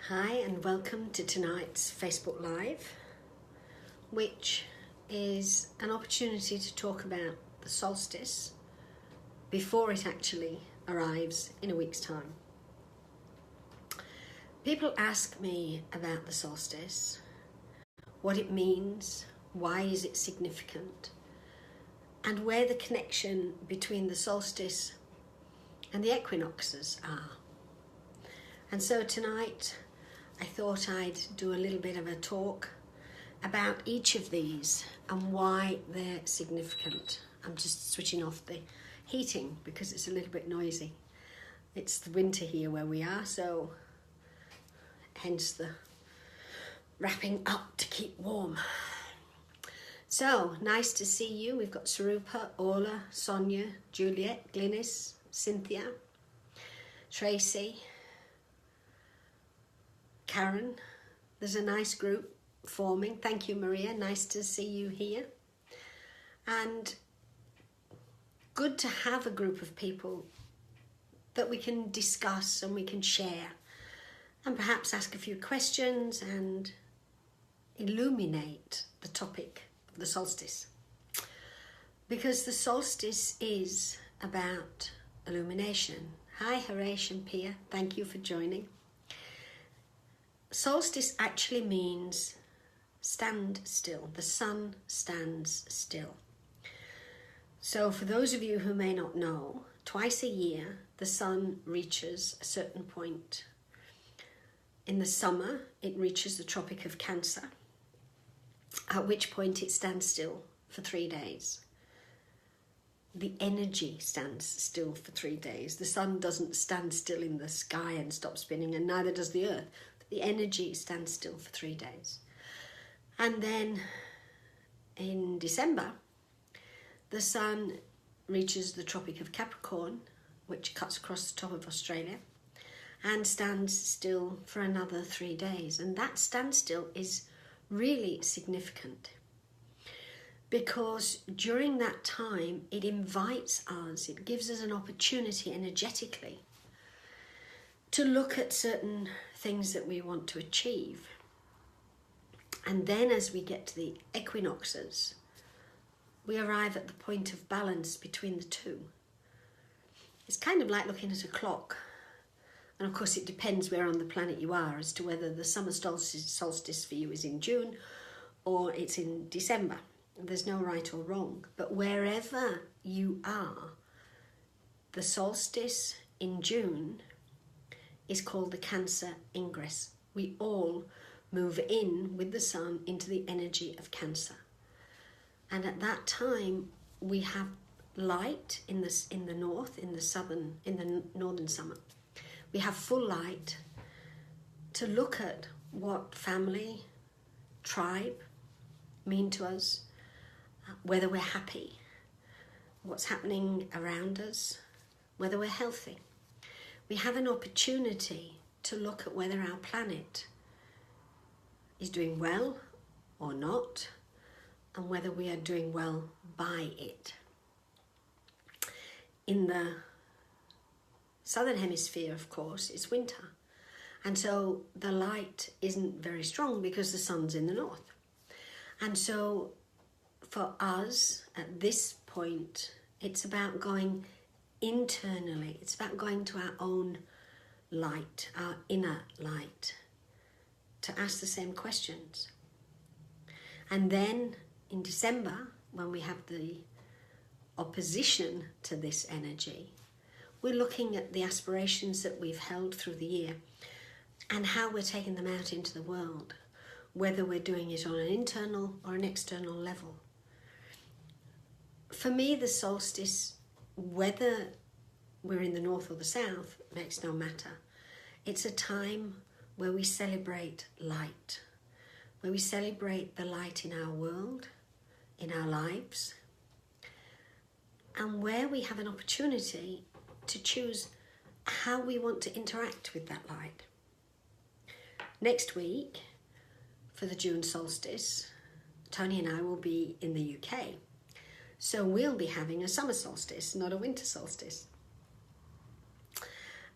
Hi and welcome to tonight's Facebook Live, which is an opportunity to talk about the solstice before it actually arrives in a week's time. People ask me about the solstice, what it means, why is it significant, and where the connection between the solstice and the equinoxes are. And so tonight I thought I'd do a little bit of a talk about each of these and why they're significant. I'm just switching off the heating because it's a little bit noisy. It's the winter here where we are, so hence the wrapping up to keep warm. So, nice to see you. We've got Sarupa, Orla, Sonia, Juliet, Glynis, Cynthia, Tracy, Karen. There's a nice group forming. Thank you, Maria. Nice to see you here. And good to have a group of people that we can discuss and we can share and perhaps ask a few questions and illuminate the topic of the solstice. Because the solstice is about illumination. Hi, Harish and Pia. Thank you for joining. Solstice actually means stand still. The sun stands still. So for those of you who may not know, twice a year the sun reaches a certain point. In the summer it reaches the Tropic of Cancer, at which point it stands still for 3 days. The energy stands still for 3 days. The sun doesn't stand still in the sky and stop spinning, and neither does the earth. The energy stands still for 3 days. And then in December, the sun reaches the Tropic of Capricorn, which cuts across the top of Australia, and stands still for another 3 days. And that standstill is really significant because during that time, it invites us, it gives us an opportunity energetically to look at certain things that we want to achieve. And then as we get to the equinoxes, we arrive at the point of balance between the two. It's kind of like looking at a clock. And of course it depends where on the planet you are as to whether the summer solstice for you is in June or it's in December. There's no right or wrong. But wherever you are, the solstice in June is called the Cancer ingress. We all move in with the sun into the energy of Cancer. And at that time, we have light in the north, in the northern summer. We have full light to look at what family, tribe mean to us, whether we're happy, what's happening around us, whether we're healthy. We have an opportunity to look at whether our planet is doing well or not, and whether we are doing well by it. In the southern hemisphere, of course, it's winter, and so the light isn't very strong because the sun's in the north. And so for us at this point, it's about going internally. It's about going to our own light, our inner light, to ask the same questions. And then in December, when we have the opposition to this energy, we're looking at the aspirations that we've held through the year and how we're taking them out into the world, whether we're doing it on an internal or an external level. For me, the solstice, whether we're in the north or the south, makes no matter. It's a time where we celebrate light, where we celebrate the light in our world, in our lives, and where we have an opportunity to choose how we want to interact with that light. Next week, for the June solstice, Tony and I will be in the UK. So we'll be having a summer solstice, not a winter solstice.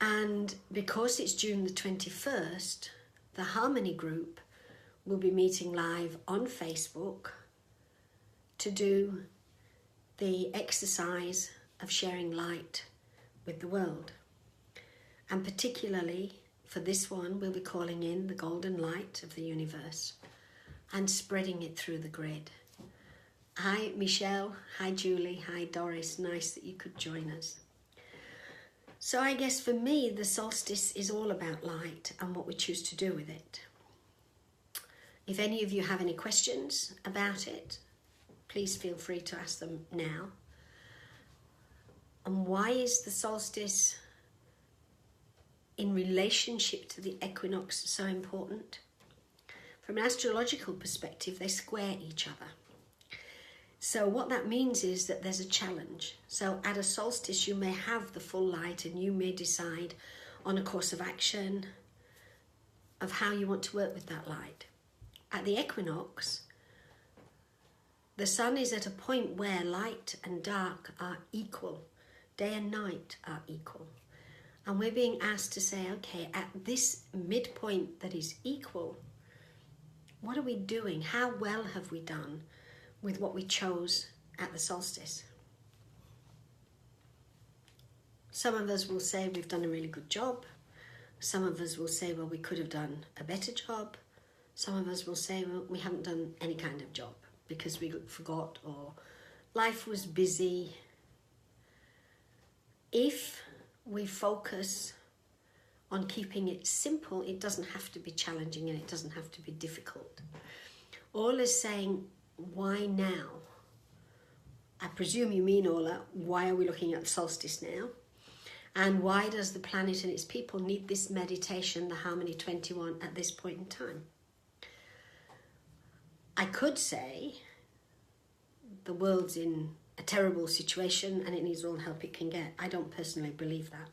And because it's June the 21st, the Harmony group will be meeting live on Facebook to do the exercise of sharing light with the world. And particularly for this one, we'll be calling in the golden light of the universe and spreading it through the grid. Hi Michelle, hi Julie, hi Doris, nice that you could join us. So I guess for me, the solstice is all about light and what we choose to do with it. If any of you have any questions about it, please feel free to ask them now. And why is the solstice in relationship to the equinox so important? From an astrological perspective, they square each other. So what that means is that there's a challenge. So at a solstice, you may have the full light and you may decide on a course of action of how you want to work with that light. At the equinox, the sun is at a point where light and dark are equal. Day and night are equal. And we're being asked to say, okay, at this midpoint that is equal, what are we doing? How well have we done with what we chose at the solstice? Some of us will say we've done a really good job. Some of us will say, well, we could have done a better job. Some of us will say, well, we haven't done any kind of job because we forgot or life was busy. If we focus on keeping it simple, it doesn't have to be challenging and it doesn't have to be difficult. All is saying, why now? I presume you mean, Ola, why are we looking at the solstice now? And why does the planet and its people need this meditation, the Harmony 21, at this point in time? I could say the world's in a terrible situation and it needs all the help it can get. I don't personally believe that.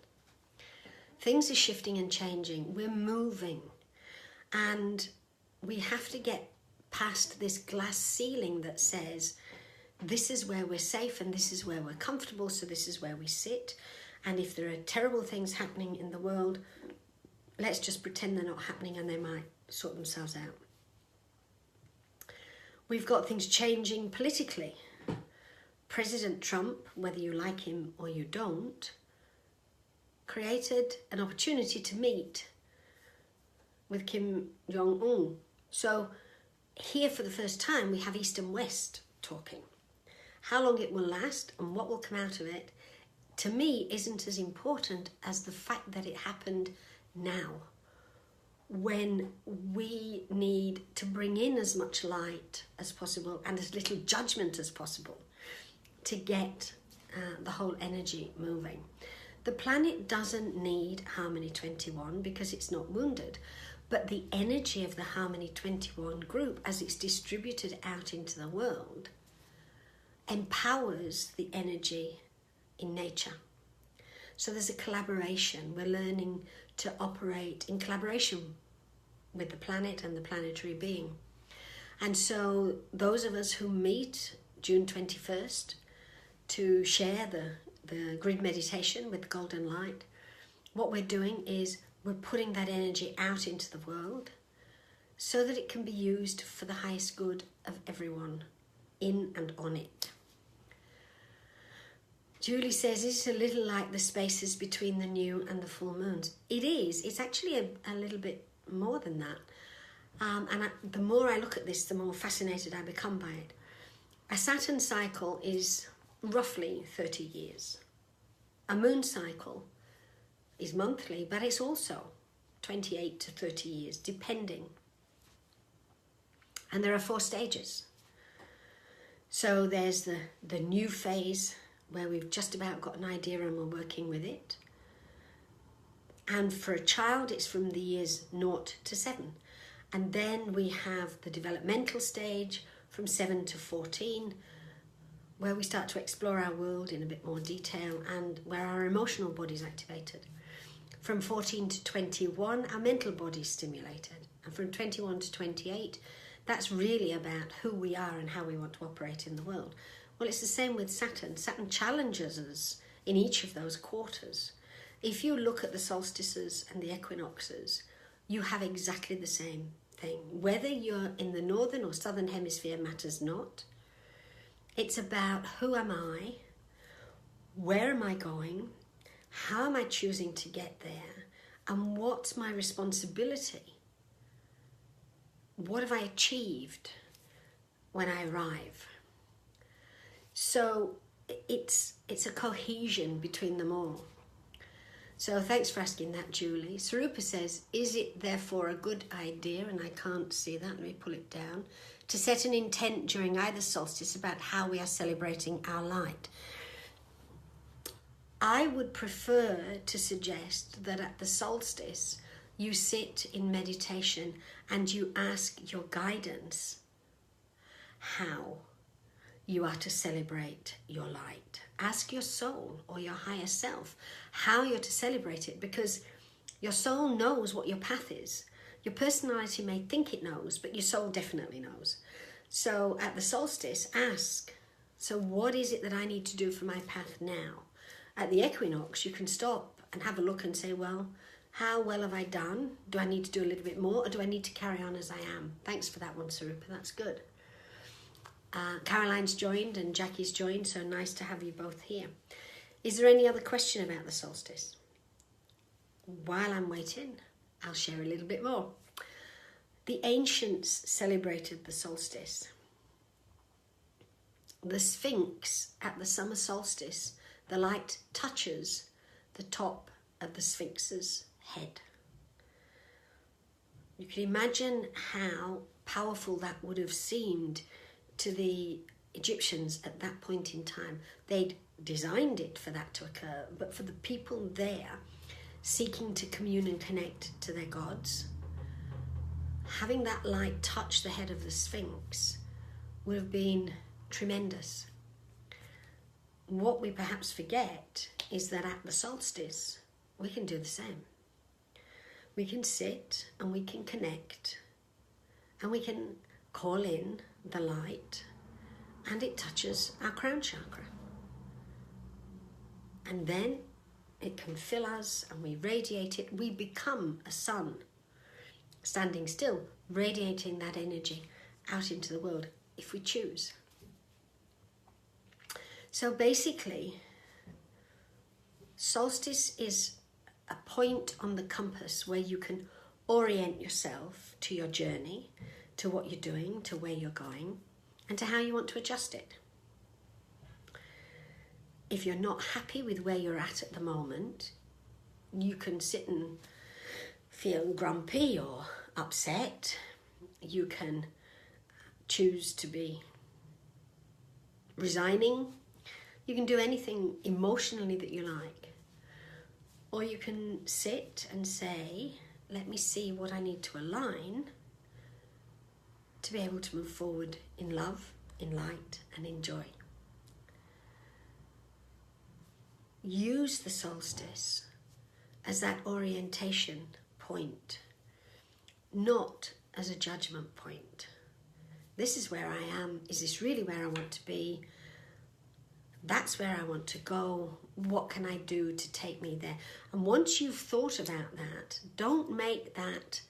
Things are shifting and changing. We're moving. And we have to get past this glass ceiling that says, this is where we're safe and this is where we're comfortable, so this is where we sit. And if there are terrible things happening in the world, let's just pretend they're not happening and they might sort themselves out. We've got things changing politically. President Trump, whether you like him or you don't, created an opportunity to meet with Kim Jong-un. So here for the first time, we have East and West talking. How long it will last and what will come out of it, to me, isn't as important as the fact that it happened now, when we need to bring in as much light as possible and as little judgment as possible to get the whole energy moving. The planet doesn't need Harmony 21 because it's not wounded, but the energy of the Harmony 21 group, as it's distributed out into the world, empowers the energy in nature. So there's a collaboration. We're learning to operate in collaboration with the planet and the planetary being. And so those of us who meet June 21st to share the grid meditation with the golden light, what we're doing is we're putting that energy out into the world so that it can be used for the highest good of everyone in and on it. Julie says, it's a little like the spaces between the new and the full moons. It is. It's actually a little bit more than that. The more I look at this, the more fascinated I become by it. A Saturn cycle is roughly 30 years. A moon cycle is monthly, but it's also 28 to 30 years, depending. And there are 4 stages. So there's the new phase, where we've just about got an idea and we're working with it. And for a child, it's from the years 0 to 7. And then we have the developmental stage from 7 to 14, where we start to explore our world in a bit more detail and where our emotional body is activated. From 14 to 21, our mental body is stimulated. And from 21 to 28, that's really about who we are and how we want to operate in the world. Well, it's the same with Saturn. Saturn challenges us in each of those quarters. If you look at the solstices and the equinoxes, you have exactly the same thing. Whether you're in the northern or southern hemisphere matters not. It's about who am I, where am I going, how am I choosing to get there, and what's my responsibility? What have I achieved when I arrive? So it's a cohesion between them all. So thanks for asking that, Julie. Sarupa says, is it therefore a good idea, and I can't see that, let me pull it down, to set an intent during either solstice about how we are celebrating our light? I would prefer to suggest that at the solstice, you sit in meditation and you ask your guidance how you are to celebrate your light. Ask your soul or your higher self how you're to celebrate it, because your soul knows what your path is. Your personality may think it knows, but your soul definitely knows. So at the solstice, ask, so what is it that I need to do for my path now? At the equinox, you can stop and have a look and say, well, how well have I done? Do I need to do a little bit more, or do I need to carry on as I am? Thanks for that one, Sarupa. That's good. Caroline's joined and Jackie's joined, so nice to have you both here. Is there any other question about the solstice? While I'm waiting, I'll share a little bit more. The ancients celebrated the solstice. The Sphinx at the summer solstice, the light touches the top of the Sphinx's head. You can imagine how powerful that would have seemed to the Egyptians at that point in time. They'd designed it for that to occur, but for the people there seeking to commune and connect to their gods, having that light touch the head of the Sphinx would have been tremendous. What we perhaps forget is that at the solstice, we can do the same. We can sit and we can connect and we can call in the light, and it touches our crown chakra. And then it can fill us and we radiate it. We become a sun, standing still, radiating that energy out into the world if we choose. So basically, solstice is a point on the compass where you can orient yourself to your journey, to what you're doing, to where you're going, and to how you want to adjust it. If you're not happy with where you're at the moment, you can sit and feel grumpy or upset. You can choose to be resigning. You can do anything emotionally that you like. Or you can sit and say, let me see what I need to align to be able to move forward in love, in light, and in joy. Use the solstice as that orientation point, not as a judgment point. This is where I am. Is this really where I want to be? That's where I want to go. What can I do to take me there? And once you've thought about that, don't make that,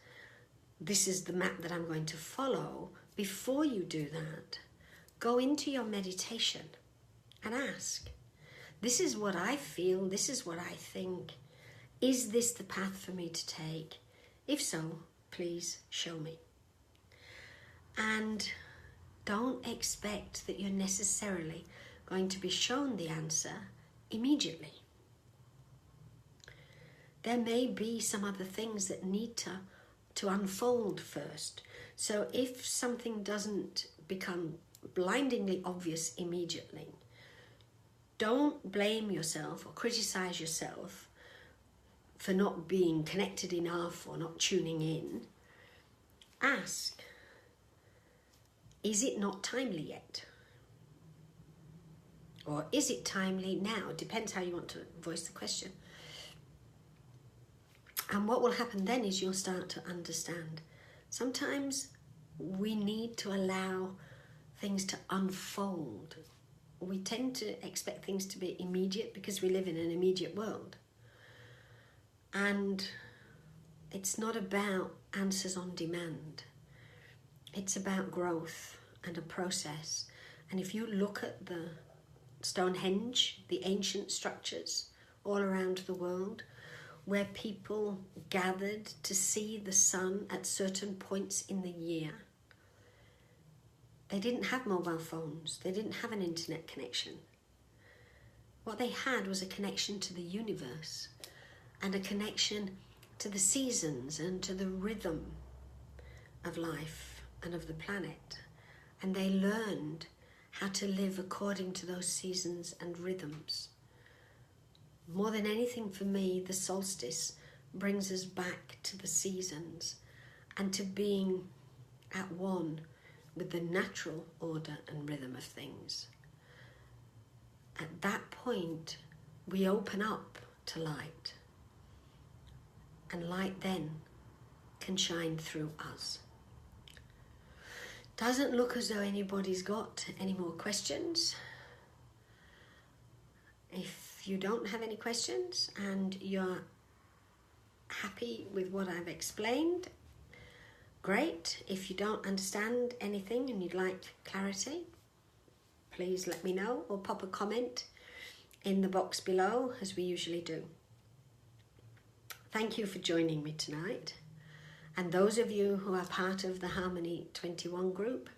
this is the map that I'm going to follow. Before you do that, go into your meditation and ask, this is what I feel, this is what I think. Is this the path for me to take? If so, please show me. And don't expect that you're necessarily going to be shown the answer immediately. There may be some other things that need to unfold first. So if something doesn't become blindingly obvious immediately, don't blame yourself or criticize yourself for not being connected enough or not tuning in. Ask, is it not timely yet? Or is it timely now? Depends how you want to voice the question. And what will happen then is you'll start to understand. Sometimes we need to allow things to unfold. We tend to expect things to be immediate because we live in an immediate world. And It's not about answers on demand. It's about growth and a process. And if you look at the Stonehenge, the ancient structures all around the world, where people gathered to see the sun at certain points in the year, they didn't have mobile phones. They didn't have an internet connection. What they had was a connection to the universe and a connection to the seasons and to the rhythm of life and of the planet. And they learned how to live according to those seasons and rhythms. More than anything for me, the solstice brings us back to the seasons and to being at one with the natural order and rhythm of things. At that point, we open up to light, and light then can shine through us. Doesn't look as though anybody's got any more questions. If you don't have any questions and you're happy with what I've explained, great. If you don't understand anything and you'd like clarity, please let me know or pop a comment in the box below, as we usually do. Thank you for joining me tonight. And those of you who are part of the Harmony 21 group,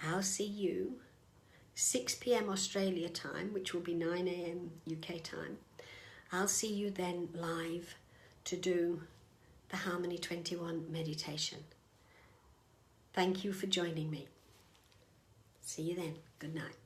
I'll see you 6 p.m. Australia time, which will be 9 a.m. UK time. I'll see you then live to do the Harmony 21 meditation. Thank you for joining me. See you then. Good night.